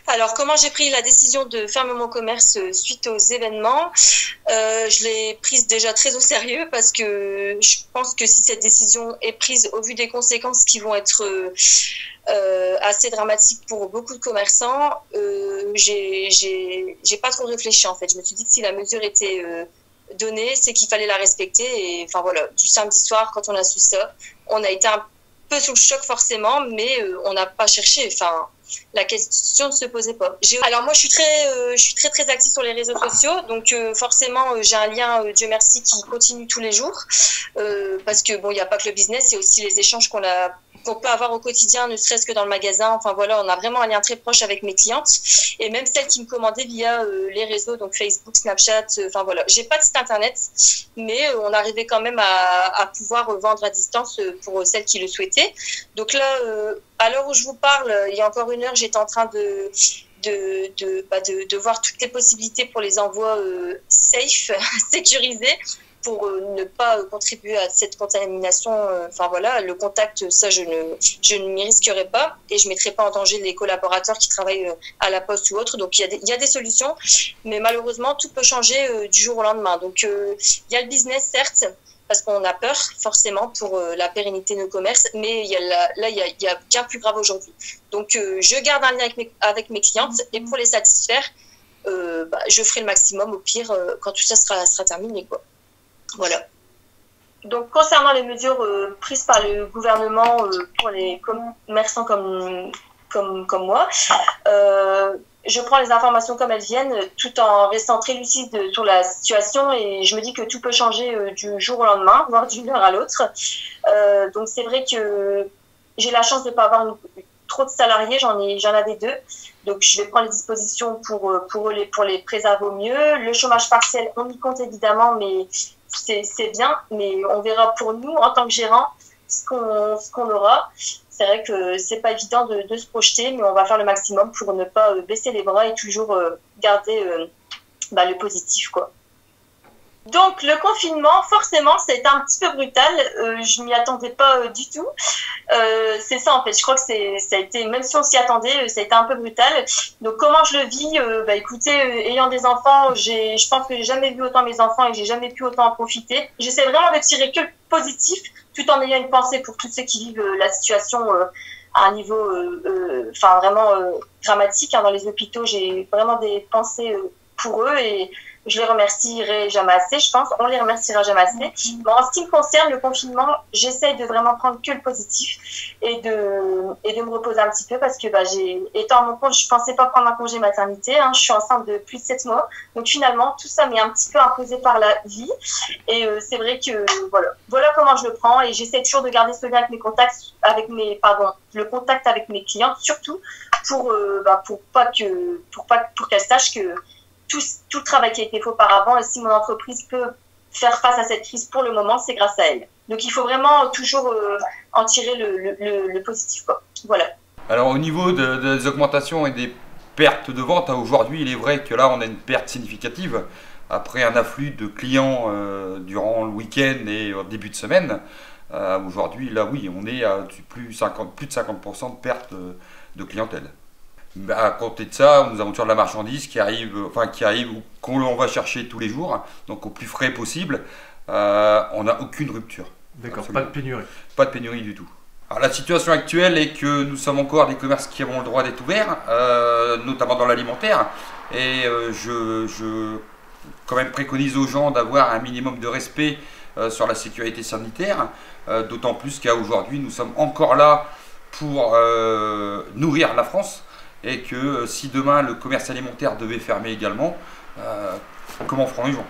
Alors, comment j'ai pris la décision de fermer mon commerce suite aux événements? Je l'ai prise déjà très au sérieux parce que je pense que si cette décision est prise au vu des conséquences qui vont être assez dramatiques pour beaucoup de commerçants, j'ai pas trop réfléchi en fait. Je me suis dit que si la mesure était donnée, c'est qu'il fallait la respecter. Et enfin voilà, du samedi soir, quand on a su ça, on a été un peu sous le choc forcément, mais on n'a pas cherché. Enfin, la question ne se posait pas. Alors moi, je suis très active sur les réseaux sociaux, donc forcément, j'ai un lien, Dieu merci, qui continue tous les jours, parce que bon, il n'y a pas que le business, il y a aussi les échanges qu'on peut avoir au quotidien, ne serait-ce que dans le magasin. Enfin voilà, on a vraiment un lien très proche avec mes clientes et même celles qui me commandaient via les réseaux, donc Facebook, Snapchat. Enfin voilà, j'ai pas de site internet, mais on arrivait quand même à pouvoir vendre à distance pour celles qui le souhaitaient. Donc là, à l'heure où je vous parle, il y a encore une heure, j'étais en train de voir toutes les possibilités pour les envois safe, sécurisés, pour ne pas contribuer à cette contamination. Enfin voilà, le contact, ça, je ne m'y risquerai pas et je ne mettrai pas en danger les collaborateurs qui travaillent à la poste ou autre. Donc, il y a des solutions, mais malheureusement, tout peut changer du jour au lendemain. Donc, il y a le business, certes, parce qu'on a peur forcément pour la pérennité de nos commerces, mais il y a bien plus grave aujourd'hui. Donc, je garde un lien avec mes clientes et pour les satisfaire, je ferai le maximum au pire quand tout ça sera terminé, quoi. Voilà. Donc, concernant les mesures prises par le gouvernement pour les commerçants comme moi, je prends les informations comme elles viennent, tout en restant très lucide sur la situation, et je me dis que tout peut changer du jour au lendemain, voire d'une heure à l'autre. Donc, c'est vrai que j'ai la chance de ne pas avoir trop de salariés, j'en avais 2. Donc, je vais prendre les dispositions pour les préserver au mieux. Le chômage partiel, on y compte évidemment, mais c'est bien, mais on verra pour nous en tant que gérant ce qu'on aura. C'est vrai que c'est pas évident de se projeter, mais on va faire le maximum pour ne pas baisser les bras et toujours garder le positif, quoi. Donc le confinement, forcément, c'est un petit peu brutal. Je m'y attendais pas du tout. C'est ça en fait. Je crois que ça a été, même si on s'y attendait, ça a été un peu brutal. Donc comment je le vis? Écoutez, ayant des enfants, je pense que j'ai jamais vu autant mes enfants et que j'ai jamais pu autant en profiter. J'essaie vraiment de tirer que le positif, tout en ayant une pensée pour tous ceux qui vivent la situation à un niveau, vraiment dramatique. Dans les hôpitaux, j'ai vraiment des pensées pour eux et je les remercierai jamais assez, je pense. On les remerciera jamais assez. Bon, en ce qui me concerne, le confinement, j'essaye de vraiment prendre que le positif et de me reposer un petit peu parce que étant à mon compte, je pensais pas prendre un congé maternité. Je suis enceinte de plus de 7 mois. Donc finalement, tout ça m'est un petit peu imposé par la vie. Et c'est vrai que voilà comment je le prends. Et j'essaie toujours de garder ce lien avec le contact avec mes clientes, surtout pour qu'elles sachent que tout le travail qui a été fait auparavant, et si mon entreprise peut faire face à cette crise pour le moment, c'est grâce à elle. Donc il faut vraiment toujours en tirer le positif, quoi. Voilà. Alors au niveau des augmentations et des pertes de vente, aujourd'hui il est vrai que là on a une perte significative après un afflux de clients durant le week-end et début de semaine. Aujourd'hui là oui, on est à plus de 50% de perte de clientèle. À côté de ça, nous avons toujours de la marchandise qui arrive ou qu'on va chercher tous les jours, donc au plus frais possible. On n'a aucune rupture. D'accord, absolument. Pas de pénurie. Pas de pénurie du tout. Alors, la situation actuelle est que nous sommes encore des commerces qui avons le droit d'être ouverts, notamment dans l'alimentaire. Et je quand même préconise aux gens d'avoir un minimum de respect sur la sécurité sanitaire, d'autant plus qu'aujourd'hui nous sommes encore là pour nourrir la France. Et que si demain le commerce alimentaire devait fermer également, comment feront les gens?